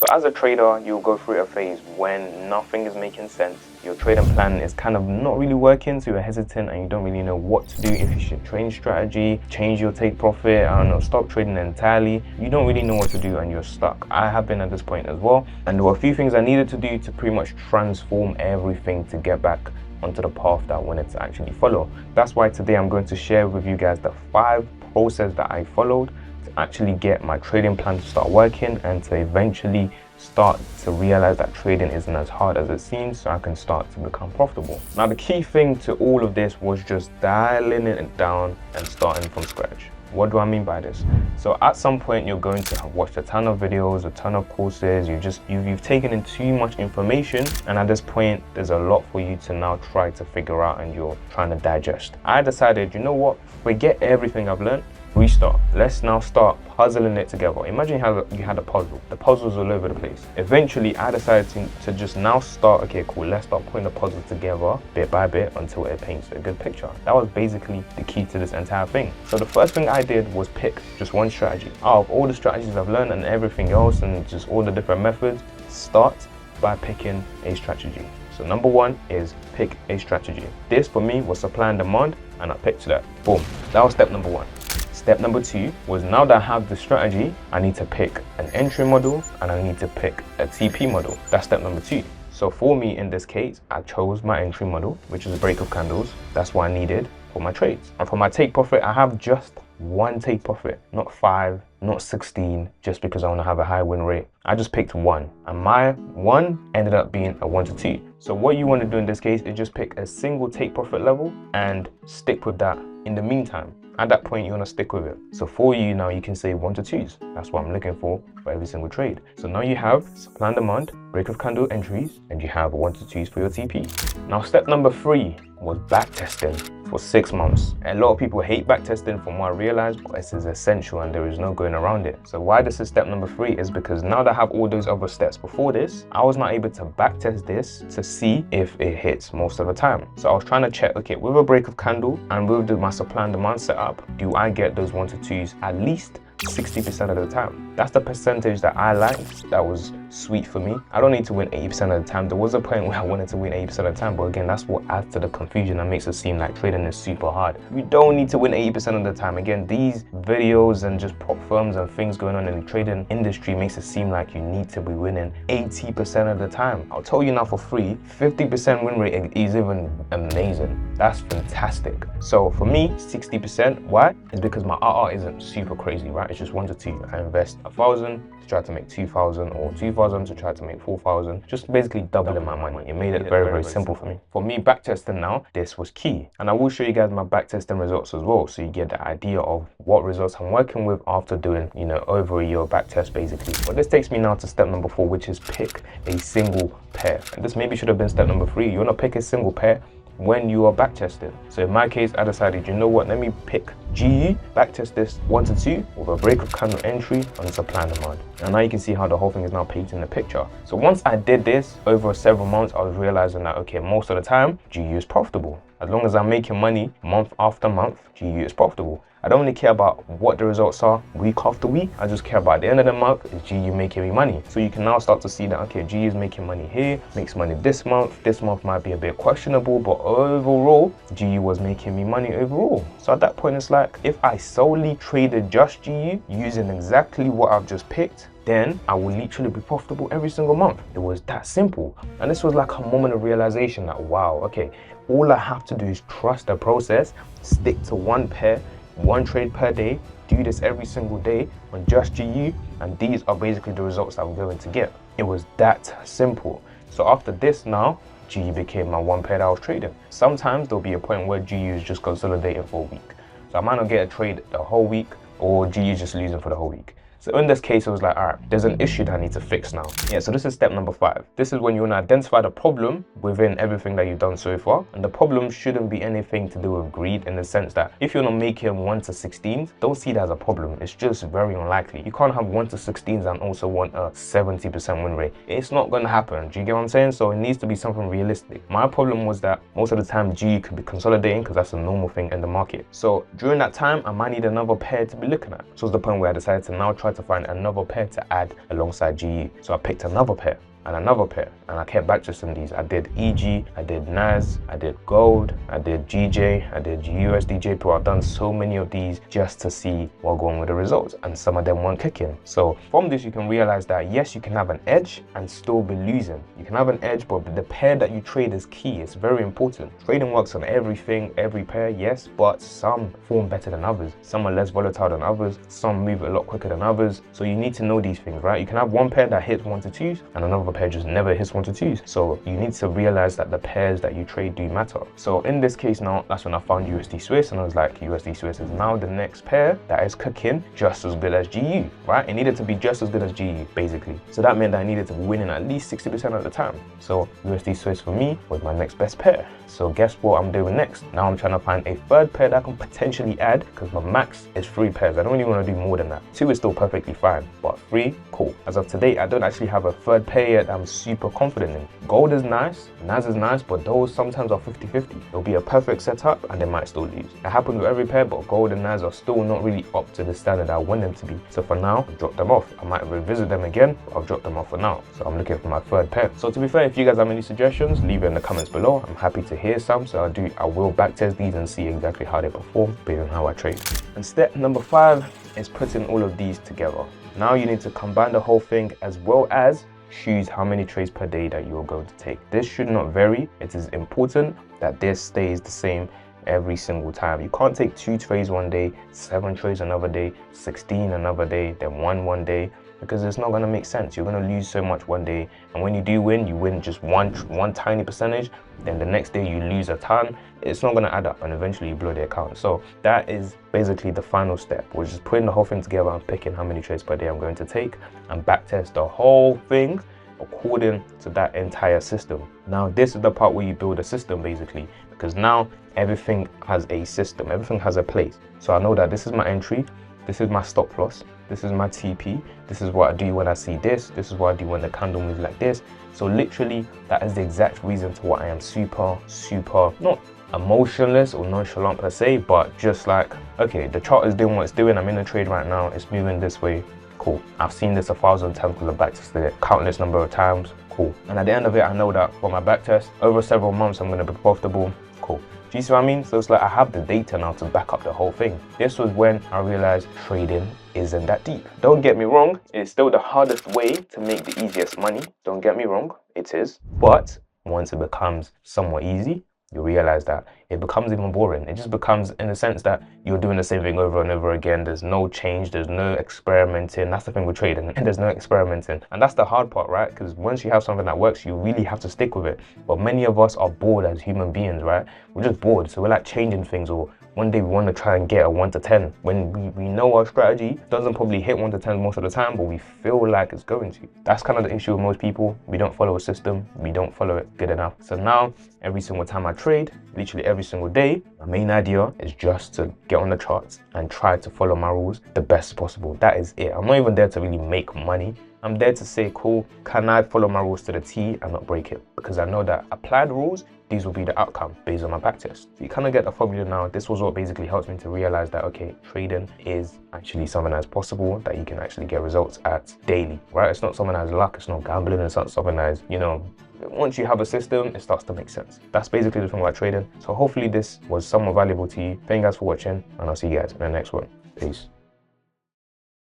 So as a trader, you'll go through a phase when nothing is making sense. Your trading plan is kind of not really working, so you're hesitant and you don't really know what to do, if you should change strategy, change your take profit, I don't know, stop trading entirely. You don't really know what to do and you're stuck. I have been at this point as well. And there were a few things I needed to do to pretty much transform everything to get back onto the path that I wanted to actually follow. That's why today I'm going to share with you guys the 5 processes that I followed to actually get my trading plan to start working and to eventually start to realize that trading isn't as hard as it seems, so I can start to become profitable. Now the key thing to all of this was just dialing it down and starting from scratch. What do I mean by this? So at some point you're going to have watched a ton of videos, a ton of courses, you've taken in too much information, and at this point there's a lot for you to now try to figure out and you're trying to digest. I decided, you know what, forget everything I've learned, restart. Let's now start puzzling it together. Imagine how you had a puzzle. The puzzle's all over the place. Eventually, I decided to just now start, okay, cool, let's start putting the puzzle together bit by bit until it paints a good picture. That was basically the key to this entire thing. So the first thing I did was pick just one strategy. Out of all the strategies I've learned and everything else and just all the different methods, start by picking a strategy. So number 1 is pick a strategy. This for me was supply and demand, and I picked that. Boom. That was step number 1. Step number 2 was, now that I have the strategy, I need to pick an entry model and I need to pick a TP model. That's step number 2. So for me in this case, I chose my entry model, which is a break of candles. That's what I needed for my trades. And for my take profit, I have just one take profit, not 5, not 16, just because I want to have a high win rate. I just picked 1, and my 1 ended up being a 1 to 2. So what you want to do in this case is just pick a single take profit level and stick with that in the meantime. At that point, you want to stick with it. So for you now, you can say 1 to 2s. That's what I'm looking for every single trade. So now you have supply and demand, break of candle entries, and you have 1 to 2s for your TP. Now step number 3 was backtesting for 6 months. A lot of people hate backtesting from what I realized, but this is essential and there is no going around it. So why this is step number 3 is because now that I have all those other steps before this, I was not able to backtest this to see if it hits most of the time. So I was trying to check, okay, with a break of candle and with my supply and demand setup, do I get those 1 to 2s at least 60% of the time? That's the percentage that I liked. That was sweet for me. I don't need to win 80% of the time. There was a point where I wanted to win 80% of the time, but again, that's what adds to the confusion and makes it seem like trading is super hard. You don't need to win 80% of the time. Again, these videos and just prop firms and things going on in the trading industry makes it seem like you need to be winning 80% of the time. I'll tell you now for free, 50% win rate is even amazing. That's fantastic. So for me, 60%, why? It's because my RR isn't super crazy, right? It's just 1 to 2. I invest 1,000 to try to make 2,000, or 2,000 to try to make 4,000. Just basically doubling my money. It made it very, very simple for me. For me, backtesting now, this was key. And I will show you guys my backtesting results as well, so you get the idea of what results I'm working with after doing, you know, over a year backtest basically. But this takes me now to step number 4, which is pick a single pair. And this maybe should have been step number 3. You want to pick a single pair when you are backtesting. So in my case, I decided, you know what, let me pick GU, backtest this 1 to 2 with a break of candle entry on the supply and demand. And now you can see how the whole thing is now painting the picture. So once I did this over several months, I was realizing that, okay, most of the time, GU is profitable. As long as I'm making money month after month, GU is profitable. I don't really care about what the results are week after week. I just care about the end of the month, is GU making me money? So you can now start to see that, okay, GU is making money here, makes money this month. This month might be a bit questionable, but overall, GU was making me money overall. So at that point, it's like, if I solely traded just GU using exactly what I've just picked, then I will literally be profitable every single month. It was that simple. And this was like a moment of realization that, wow, okay, all I have to do is trust the process, stick to one pair, 1 trade per day, do this every single day on just GU, and these are basically the results I'm going to get. It was that simple. So after this now, GU became my 1 pair that I was trading. Sometimes there'll be a point where GU is just consolidating for a week. So I might not get a trade the whole week, or GU is just losing for the whole week. So in this case, it was like, all right, there's an issue that I need to fix now. Yeah, so this is step number 5. This is when you want to identify the problem within everything that you've done so far. And the problem shouldn't be anything to do with greed, in the sense that if you're not making 1 to 16s, don't see that as a problem. It's just very unlikely. You can't have 1 to 16s and also want a 70% win rate. It's not going to happen. Do you get what I'm saying? So it needs to be something realistic. My problem was that most of the time GU could be consolidating, because that's a normal thing in the market. So during that time, I might need another pair to be looking at. So it's the point where I decided to now try tried to find another pair to add alongside GU. So I picked another pair and another pair, and I kept backtesting these. I did EG, I did NAS, I did gold, I did GJ, I did USDJ Pro. I've done so many of these just to see what going with the results, and some of them weren't kicking. So from this you can realize that yes, you can have an edge and still be losing. You can have an edge, but the pair that you trade is key. It's very important. Trading works on everything, every pair, yes, but some form better than others. Some are less volatile than others. Some move a lot quicker than others. So you need to know these things, right? You can have one pair that hits 1 to 2s and another pair just never hits 1 to 2s. So you need to realize that the pairs that you trade do matter. So in this case now, that's when I found USD Swiss, and I was like, USD Swiss is now the next pair that is cooking just as good as GU, right? It needed to be just as good as GU, basically. So that meant that I needed to be winning at least 60% of the time. So USD Swiss for me was my next best pair. So guess what I'm doing next? Now I'm trying to find a third pair that I can potentially add, because my max is 3 pairs. I don't really want to do more than that. 2 is still perfectly fine, but 3, cool. As of today, I don't actually have a third pair yet that I'm super confident in. Gold is nice, NAS is nice, but those sometimes are 50-50. It'll be a perfect setup and they might still lose. It happens with every pair, but gold and NAS are still not really up to the standard I want them to be. So for now, I'll drop them off. I might revisit them again, but I'll drop them off for now. So I'm looking for my third pair. So to be fair, if you guys have any suggestions, leave it in the comments below. I'm happy to hear some. So I will backtest these and see exactly how they perform based on how I trade. And step number 5 is putting all of these together. Now you need to combine the whole thing as well as choose how many trades per day that you're going to take. This should not vary. It is important that this stays the same every single time. You can't take 2 trades one day, 7 trades another day, 16 another day, then 1 day, because it's not going to make sense. You're going to lose so much one day, and when you do win, you win just one tiny percentage, then the next day you lose a ton. It's not going to add up, and eventually you blow the account. So that is basically the final step, which is putting the whole thing together and picking how many trades per day I'm going to take and backtest the whole thing according to that entire system. Now this is the part where you build a system, basically, because now everything has a system, everything has a place. So I know that this is my entry, this is my stop loss, this is my TP, this is what I do when I see this is what I do when the candle moves like this. So literally that is the exact reason to why I am super not emotionless or nonchalant per se, but just like, okay, the chart is doing what it's doing, I'm in a trade right now, it's moving this way, cool. I've seen this 1,000 times because I've backtested it countless number of times, cool. And at the end of it, I know that for my backtest, over several months, I'm going to be profitable, cool. Do you see what I mean? So it's like I have the data now to back up the whole thing. This was when I realized trading isn't that deep. Don't get me wrong, it's still the hardest way to make the easiest money. Don't get me wrong, it is. But once it becomes somewhat easy, you realize that it becomes even boring. It just becomes, in the sense that you're doing the same thing over and over again. There's no change, there's no experimenting. That's the thing with trading, and there's no experimenting. And that's the hard part, right? Because once you have something that works, you really have to stick with it. But many of us are bored as human beings, right? We're just bored. So we're like changing things, or one day we want to try and get a 1 to 10 when we know our strategy doesn't probably hit 1 to 10 most of the time, but we feel like it's going to. That's kind of the issue with most people. We don't follow a system, we don't follow it good enough. So now every single time I trade, literally every single day, my main idea is just to get on the charts and try to follow my rules the best possible. That is it. I'm not even there to really make money. I'm there to say, cool, can I follow my rules to the T and not break it? Because I know that applied rules, these will be the outcome based on my backtest. So you kind of get the formula now. This was what basically helps me to realize that, okay, trading is actually something that's possible, that you can actually get results at daily, right? It's not something that's luck, it's not gambling, it's not something that's, you know, once you have a system, it starts to make sense. That's basically the thing about trading. So hopefully this was somewhat valuable to you. Thank you guys for watching, and I'll see you guys in the next one. Peace.